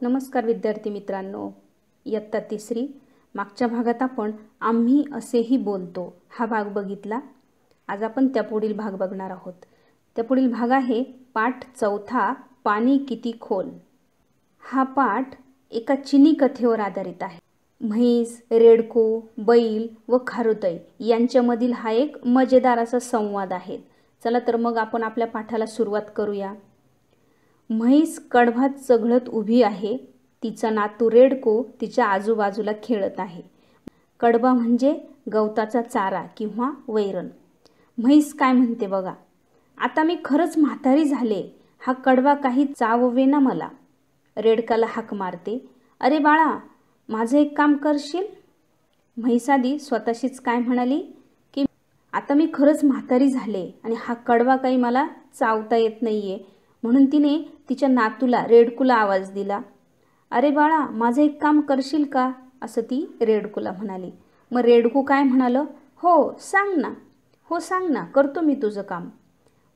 नमस्कार विद्यार्थी मित्रांनो, इयत्ता तिसरी मागच्या भागात आपण आम्ही असेही बोलतो हा भाग बघितला। आज आपण त्यापुढील भाग बघणार आहोत। त्यापुढील भाग आहे पाठ चौथा, पाणी किती खोल। हा पाठ एका चिनी कथेवर आधारित आहे। म्हैस, रेडको, बैल व खारुताई यांच्यामधील हा एक मजेदार असा संवाद आहे। चला तर मग आपण आपल्या पाठाला सुरुवात करूया। म्हैस कडभात चघळत उभी आहे। तिचा नातू रेडको तिच्या आजूबाजूला खेळत आहे। कडबा म्हणजे गवताचा चारा किंवा वैरण। म्हैस काय म्हणते बघा, आता मी खरंच म्हातारी झाले, हा कडबा काही चाववेना मला। रेडकाला हाक मारते, अरे बाळा, माझं एक काम करशील। म्हैस आधी स्वतःशीच काय म्हणाली की आता मी खरंच म्हातारी झाले आणि हा कडबा काही मला चावता येत नाहीये, म्हणून तिने तिच्या नातूला रेडकूला आवाज दिला, अरे बाळा, माझं एक काम करशील का, असं ती रेडकूला म्हणाली। मग रेडकू काय म्हणालं, हो सांग ना, हो सांग ना, करतो मी तुझं काम।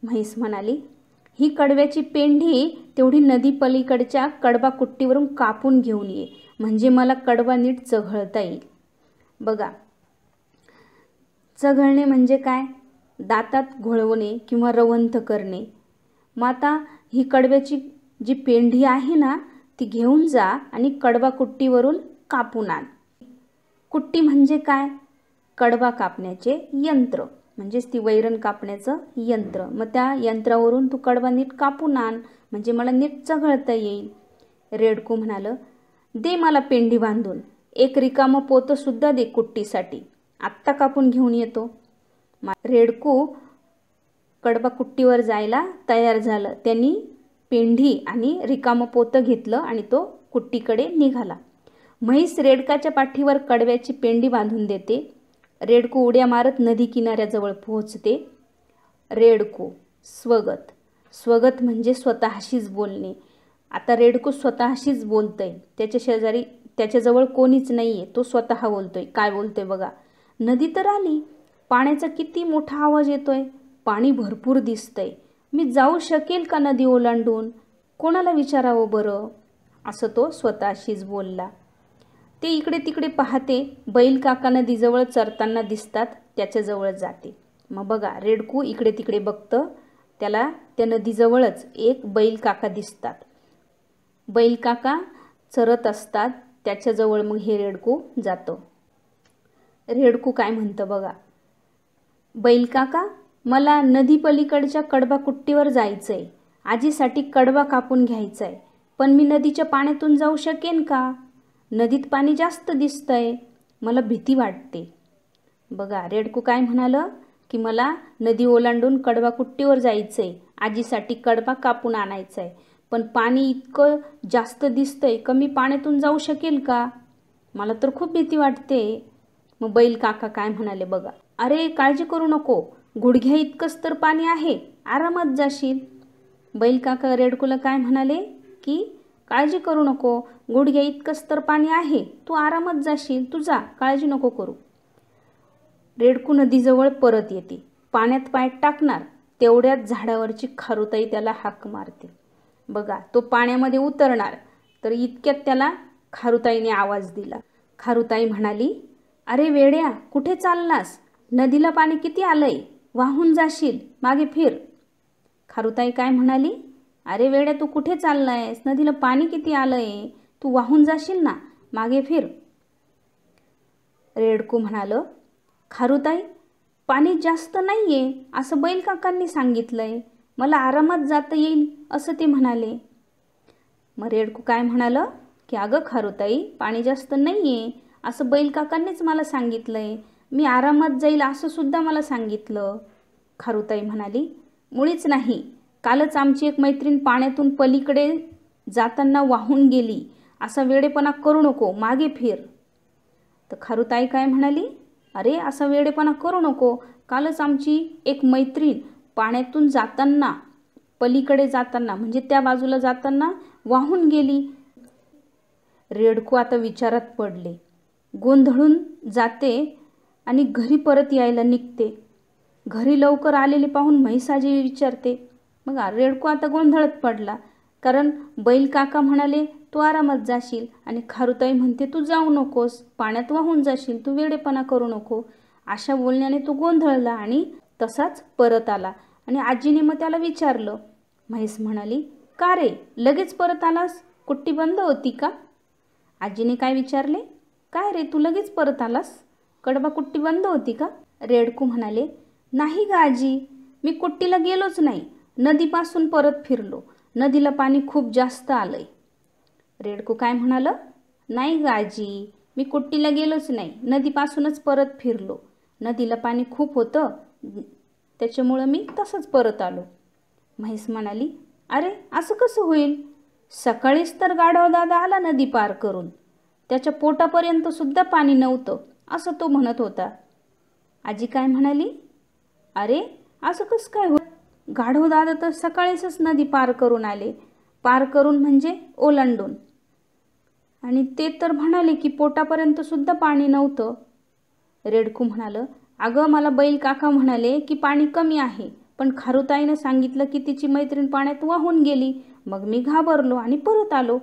म्हैस म्हणाली, ही कडव्याची पेंढी तेवढी नदी पलीकडच्या कडबा कुट्टीवरून कापून घेऊन ये, म्हणजे मला कडबा नीट चघळता येईल। बघा, चघळणे म्हणजे काय, दातात घोळवणे किंवा रवंथ करणे। मग आता ही कडव्याची जी पेंढी आहे ना, ती घेऊन जा आणि कडबा कुट्टीवरून कापून आण। कुट्टी म्हणजे काय, कडबा कापण्याचे यंत्र, म्हणजेच ती वैरण कापण्याचं यंत्र। मग त्या यंत्रावरून तू कडबा नीट कापून आण, म्हणजे मला नीट चघळता येईल। रेडको म्हणालं, दे मला पेंढी बांधून, एक रिकामं पोतं सुद्धा दे कुट्टीसाठी, आत्ता कापून घेऊन येतो। रेडको कडबा कुट्टीवर जायला तयार झालं। त्यांनी पेंढी आणि रिकामं पोतं घेतलं आणि तो कुट्टीकडे निघाला। म्हैस रेडकाच्या पाठीवर कडव्याची पेंढी बांधून देते। रेडको उड्या मारत नदी किनाऱ्याजवळ पोहोचते। रेडको स्वगत, स्वगत म्हणजे स्वतःशीच बोलणे। आता रेडको स्वतःशीच बोलतोय, त्याच्या शेजारी त्याच्याजवळ कोणीच नाहीये, तो स्वतः बोलतोय। काय बोलतोय बघा, नदी तर आली, पाण्याचा किती मोठा आवाज येतोय, पाणी भरपूर दिसतंय, मी जाऊ शकेल का नदी ओलांडून, कोणाला विचारावं बरं, असं तो स्वतःशीच बोलला। ते इकडे तिकडे पाहते, बैल काका नदीजवळ चरताना दिसतात, त्याच्याजवळ जाते। मग बघा, रेडको इकडे तिकडे बघतं, त्याला त्या नदीजवळच एक बैल काका दिसतात। बैल काका चरत असतात, त्याच्याजवळ मग हे रेडको जातो। रेडको काय म्हणतं बघा, बैल काका, मला नदी पलीकडच्या कडबा कुट्टीवर जायचंय, आजीसाठी कडबा कापून घ्यायचाय, पण मी नदीच्या पाण्यातून जाऊ शकेन का, नदीत पाणी जास्त दिसतंय, मला भीती वाटते। बघा, रेडको काय म्हणालं की मला नदी ओलांडून कडबा कुट्टीवर जायचंय, आजीसाठी कडबा कापून आणायचाय, पण पाणी इतकं जास्त दिसतंय, कमी पाण्यातून जाऊ शकेल का, मला तर खूप भीती वाटते। मग बैल काका काय म्हणाले बघा, अरे काळजी करू नको, गुडघ्या इतकंच तर पाणी आहे, आरामात जाशील। बैल काका रेडकोला काय म्हणाले की काळजी करू नको, गुडघ्या इतकंच तर पाणी आहे, तू आरामात जाशील, तू जा, काळजी नको करू। रेडको नदीजवळ परत येते, पाण्यात पाय टाकणार तेवढ्यात झाडावरची खारुताई त्याला हाक मारते। बघा, तो पाण्यामध्ये उतरणार तर इतक्यात त्याला खारुताईने आवाज दिला। खारुताई म्हणाली, अरे वेड्या, कुठे चाललास, नदीला पाणी किती आलंय, वाहून जाशील, मागे फिर। खारुताई काय म्हणाली, अरे वेड्या, तू कुठे चाललायस, नदीला पाणी किती आलंय, तू वाहून जाशील ना, मागे फिर। रेडको म्हणालं, खारुताई, पाणी जास्त नाहीये असं बैल काकांनी सांगितलंय, मला आरामात जाता येईल असं ते म्हणाले। मग रेडको काय म्हणालं की अगं खारुताई, पाणी जास्त नाहीये असं बैल काकांनीच मला सांगितलंय, मी आरामात जाईल असं सुद्धा मला सांगितलं। खारुताई म्हणाली, मुळीच नाही, कालच आमची एक मैत्रीण पाण्यातून पलीकडे जाताना वाहून गेली, असा वेडेपणा करू नको, मागे फिर। तर खारुताई काय म्हणाली, अरे असा वेडेपणा करू नको, कालच आमची एक मैत्रीण पाण्यातून जाताना, पलीकडे जाताना म्हणजे त्या बाजूला जाताना वाहून गेली। रेडको आता विचारात पडले, गोंधळून जाते आणि घरी परत यायला निघते। घरी लवकर आलेले पाहून म्हैस आजी विचारते। मग रेडको आता गोंधळात पडला, कारण बैल काका म्हणाले तू आरामात जाशील. आणि खारुताई म्हणते तू जाऊ नकोस, पाण्यात वाहून जाशील, तू वेडेपणा करू नको. अशा बोलण्याने तो गोंधळला आणि तसाच परत आला. आणि आजीने मग त्याला विचारलं. म्हैस म्हणाली, का रे लगेच परत आलास, कुट्टी बंद होती का? आजीने काय विचारले, काय रे तू लगेच परत आलास, कडबा कुट्टी बंद होती का? रेडकू म्हणाले, नाही ग आजी, मी कुट्टीला गेलोच नाही, नदीपासून परत फिरलो, नदीला पाणी खूप जास्त आलंय. रेडकू काय म्हणालं, नाही ग आजी, मी कुट्टीला गेलोच नाही, नदीपासूनच परत फिरलो, नदीला पाणी खूप होतं त्याच्यामुळं मी तसंच परत आलो. म्हैस म्हणाली, अरे असं कसं होईल, सकाळीच तर गाढव दादा आला नदी पार करून, त्याच्या पोटापर्यंत सुद्धा पाणी नव्हतं असं तो म्हणत होता. आजी काय म्हणाली, अरे असं कसं काय होईल, गाढव दादा तर सकाळीच नदी पार करून आले, पार करून म्हणजे ओलांडून, आणि ते तर म्हणाले की पोटापर्यंत सुद्धा पाणी नव्हतं. रेडकू म्हणालं, अगं मला बैल काका म्हणाले की पाणी कमी आहे, पण खारुताईनं सांगितलं की तिची मैत्रीण पाण्यात वाहून गेली, मग मी घाबरलो आणि परत आलो.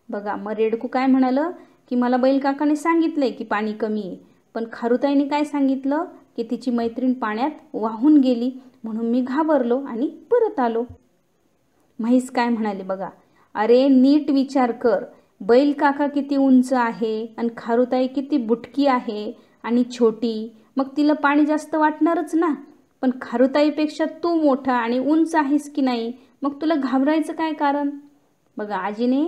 बघा, मग रेडकू काय म्हणालं की मला बैल काकाने सांगितलंय की पाणी कमी आहे, पण खारुताईने काय सांगितलं की तिची मैत्रीण पाण्यात वाहून गेली, म्हणून मी घाबरलो आणि परत आलो. म्हैस काय म्हणाले बघा, अरे नीट विचार कर, बैल काका किती उंच आहे आणि खारुताई किती बुटकी आहे आणि छोटी, मग तिला पाणी जास्त वाटणारच ना. पण खारुताईपेक्षा तू मोठा आणि उंच आहेस की नाही, मग तुला घाबरायचं काय कारण? बघा, आजीने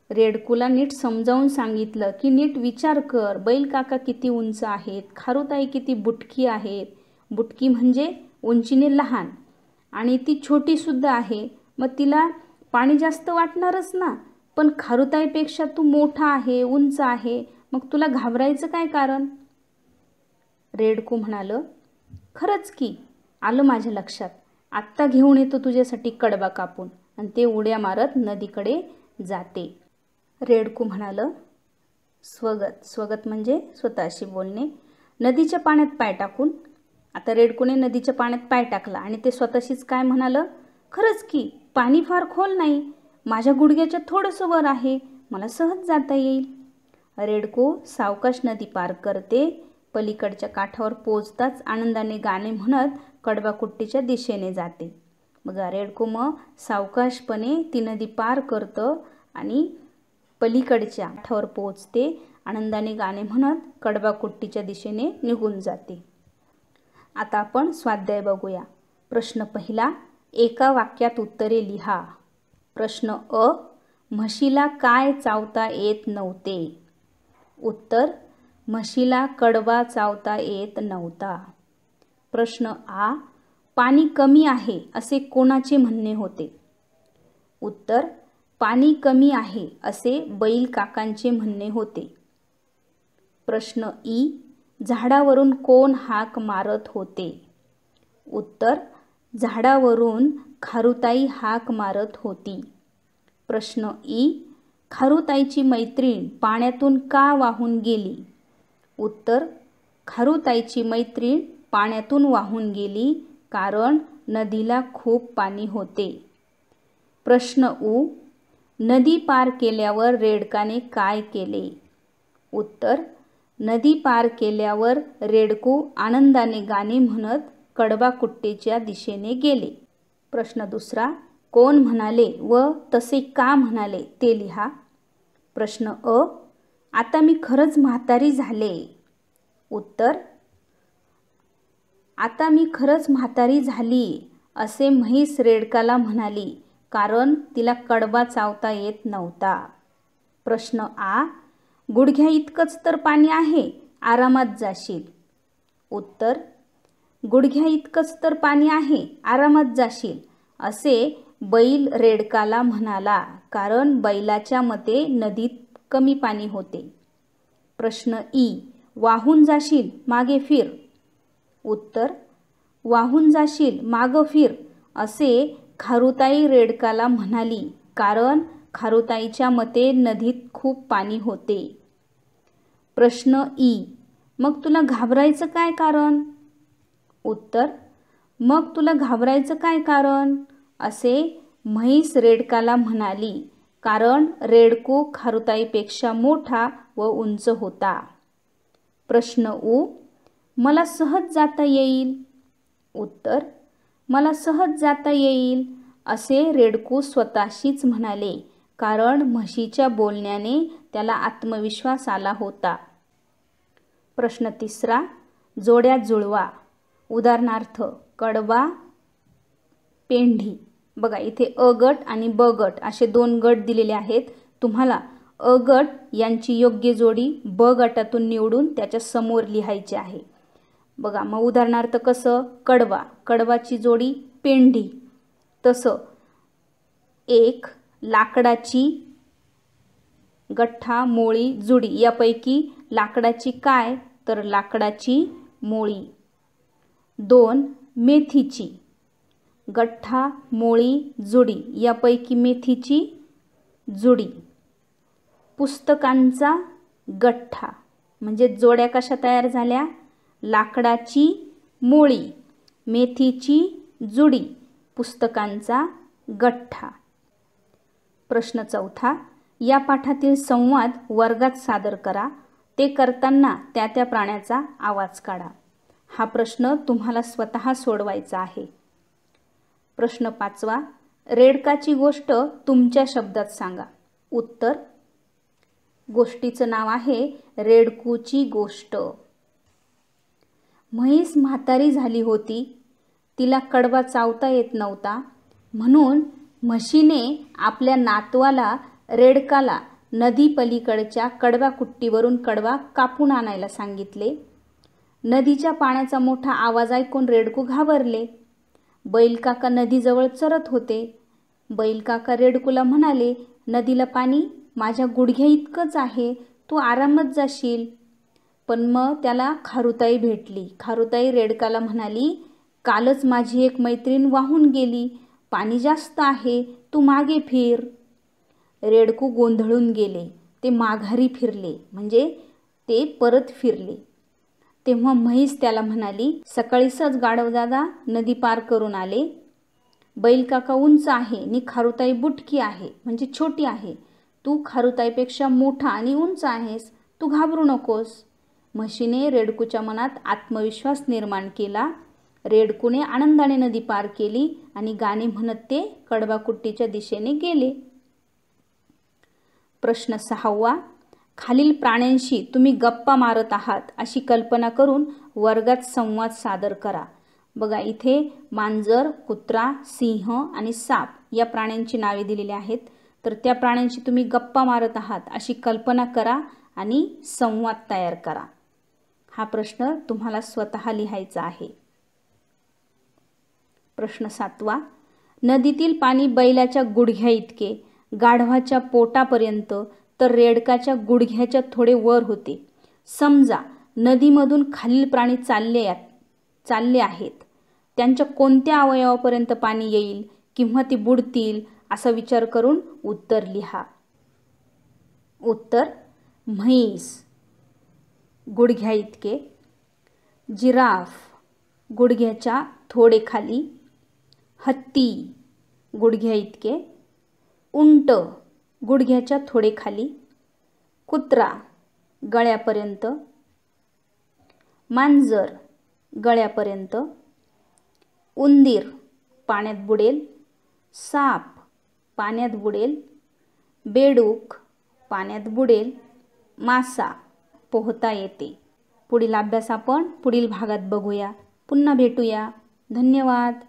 रेडकूला नीट समजावून सांगितलं की नीट विचार कर, बैल काका किती उंच आहेत, खारुताई किती बुटकी आहेत, बुटकी म्हणजे उंचीने लहान, आणि ती छोटी सुद्धा आहे, मग तिला पाणी जास्त वाटणारच ना. पण खारुताईपेक्षा तू मोठा आहे, उंच आहे, मग तुला घाबरायचं काय कारण? रेडकू म्हणालं, खरंच की, आलं माझ्या लक्षात, आत्ता घेऊन येतो तुझ्यासाठी कडबा कापून. आणि ते उड्या मारत नदीकडे जाते. रेडकू म्हणालं, स्वगत, स्वगत म्हणजे स्वतःशी बोलणे, नदीच्या पाण्यात पाय टाकून. आता रेडकूने नदीच्या पाण्यात पाय टाकला आणि ते स्वतःशीच काय म्हणालं, खरंच की, पाणी फार खोल नाही, माझ्या गुडघ्याच्या थोडंसं वर आहे, मला सहज जाता येईल. रेडकू सावकाश नदी पार करते. पलीकडच्या काठावर पोचताच आनंदाने गाणे म्हणत कडबाकुट्टीच्या दिशेने जाते. मग रेडकू मग सावकाशपणे ती नदी पार करतं आणि पलीकडच्या काठावर पोचते, आनंदाने गाणे म्हणत कडबाकुट्टीच्या दिशेने निघून जाते. आता आपण स्वाध्याय बघूया. प्रश्न पहिला, एका वाक्यात उत्तरे लिहा. प्रश्न अ, म्हशीला काय चावता येत नव्हते? उत्तर, म्हशीला कडबा चावता येत नव्हता. प्रश्न आ, पाणी कमी आहे असे कोणाचे म्हणणे होते? उत्तर, पाणी कमी आहे असे बैल काकांचे म्हणणे होते. प्रश्न ई, झाडावरून कोण हाक मारत होते? उत्तर, झाडावरून खारुताई हाक मारत होती. प्रश्न ई, खारुताईची मैत्रीण पाण्यातून का वाहून गेली? उत्तर, खारुताईची मैत्रीण पाण्यातून वाहून गेली कारण नदीला खूप पाणी होते. प्रश्न उ, नदी पार केल्यावर रेडकाने काय केले? उत्तर, नदी पार केल्यावर रेडकू आनंदाने गाणे म्हणत कडबाकुट्टीच्या दिशेने गेले. प्रश्न दुसरा, कोण म्हणाले व तसे का म्हणाले ते लिहा. प्रश्न अ, आता मी खरंच म्हातारी झाले. उत्तर, आता मी खरंच म्हातारी झाली असे म्हैस रेडकाला म्हणाली कारण तिला कडबा चावता येत नव्हता. प्रश्न आ, गुडघ्या इतकंच तर पाणी आहे, आरामात जाशील. उत्तर, गुडघ्या इतकंच तर पाणी आहे, आरामात जाशील असे बैल रेडकाला म्हणाला कारण बैलाच्या मते नदीत कमी पाणी होते. प्रश्न ई, वाहून जाशील, मागे फिर. उत्तर, वाहून जाशील, मागं फिर असे खारुताई रेडकाला म्हणाली कारण खारुताईच्या मते नदीत खूप पाणी होते. प्रश्न ई, मग तुला घाबरायचं काय कारण? उत्तर, मग तुला घाबरायचं काय कारण असे म्हैस रेडकाला म्हणाली कारण रेडकू खारुताईपेक्षा मोठा व उंच होता. प्रश्न उ. मला सहज जाता येईल. उत्तर. मला सहज जाता येईल असे रेडकू स्वतःशीच म्हणाले, कारण म्हशीच्या बोलण्याने त्याला आत्मविश्वास आला होता. प्रश्न तिसरा. जोड्या जुळवा. उदाहरणार्थ कडबा, पेंढी. बघा इथे अ गट आणि ब गट असे 2 गट दिलेले आहेत. तुम्हाला अ गट यांची योग्य जोडी ब गटातून निवडून त्याच्या समोर लिहायची आहे. बघा मग उदाहरणार्थ कसं. कडबा, कडबाची जोडी पेंढी. तसं एक लाकडाची गठ्ठा, मोळी, जुडी यापैकी लाकडाची काय, तर लाकडाची मोळी. 2 मेथीची गठ्ठा, मोळी, जुडी यापैकी मेथीची जुडी. पुस्तकांचा गठ्ठा म्हणजे जोड्या कशा तयार झाल्या. लाकडाची मोळी, मेथीची जुडी, पुस्तकांचा गठ्ठा. प्रश्न चौथा. या पाठातील संवाद वर्गात सादर करा. ते करताना त्या त्या प्राण्याचा आवाज काढा. हा प्रश्न तुम्हाला स्वतः सोडवायचा आहे. प्रश्न 5वा. रेडकाची गोष्ट तुमच्या शब्दात सांगा. उत्तर. गोष्टीचं नाव आहे रेडकूची गोष्ट. म्हैस म्हातारी झाली होती. तिला कडबा चावता येत नव्हता. म्हणून म्हशीने आपल्या नातवाला रेडकाला नदी पलीकडच्या कडबा कुट्टीवरून कडबा कापून आणायला सांगितले. नदीच्या पाण्याचा मोठा आवाज ऐकून रेडकू घाबरले. बैलकाका नदीजवळ चरत होते. बैलकाका रेडकूला म्हणाले, नदीला पाणी माझ्या गुडघ्या इतकंच आहे, तू आरामात जाशील. पण मग त्याला खारुताई भेटली. खारुताई रेडकाला म्हणाली, कालच माझी एक मैत्रीण वाहून गेली, पाणी जास्त आहे, तू मागे फिर. रेडकू गोंधळून गेले. ते माघारी फिरले म्हणजे ते परत फिरले. तेव्हा म्हैस त्याला म्हणाली, सकाळीच गाढवदादा नदी पार करून आले. बैलकाका उंच आहे आणि खारुताई बुटकी आहे म्हणजे छोटी आहे. तू खारुताईपेक्षा मोठा आणि उंच आहेस, तू घाबरू नकोस. म्हशीने रेडकूच्या मनात आत्मविश्वास निर्माण केला. रेडकूने आनंदाने नदी पार केली आणि गाणे म्हणत ते कडबाकुट्टीच्या दिशेने गेले. प्रश्न 6वा. खालील प्राण्यांशी तुम्ही गप्पा मारत आहात अशी कल्पना करून वर्गात संवाद सादर करा. बघा इथे मांजर, कुत्रा, सिंह आणि साप या प्राण्यांची नावे दिलेली आहेत. तर त्या प्राण्यांशी तुम्ही गप्पा मारत आहात अशी कल्पना करा आणि संवाद तयार करा. हा प्रश्न तुम्हाला स्वतः लिहायचा आहे. प्रश्न 7वा. नदीतील पाणी बैलाच्या गुडघ्या इतके, गाढवाच्या पोटापर्यंत तर रेडकाच्या गुडघ्याच्या थोडे वर होते. समजा नदीमधून खालील प्राणी चालले आहेत. त्यांच्या कोणत्या अवयवापर्यंत पाणी येईल किंवा ती बुडतील असा विचार करून उत्तर लिहा. उत्तर. म्हैस गुडघ्या इतके, जिराफ गुडघ्याच्या थोडे खाली, हत्ती गुडघ्या इतके, उंट गुडघ्याच्या थोडे खाली, कुत्रा गळ्यापर्यंत, मांजर गळ्यापर्यंत, उंदीर पाण्यात बुडेल, साप पाण्यात बुडेल, बेडूक पाण्यात बुडेल, मासा पोहता येते. पुढील अभ्यास आपण पुढील भागात बघूया. पुन्हा भेटूया. धन्यवाद.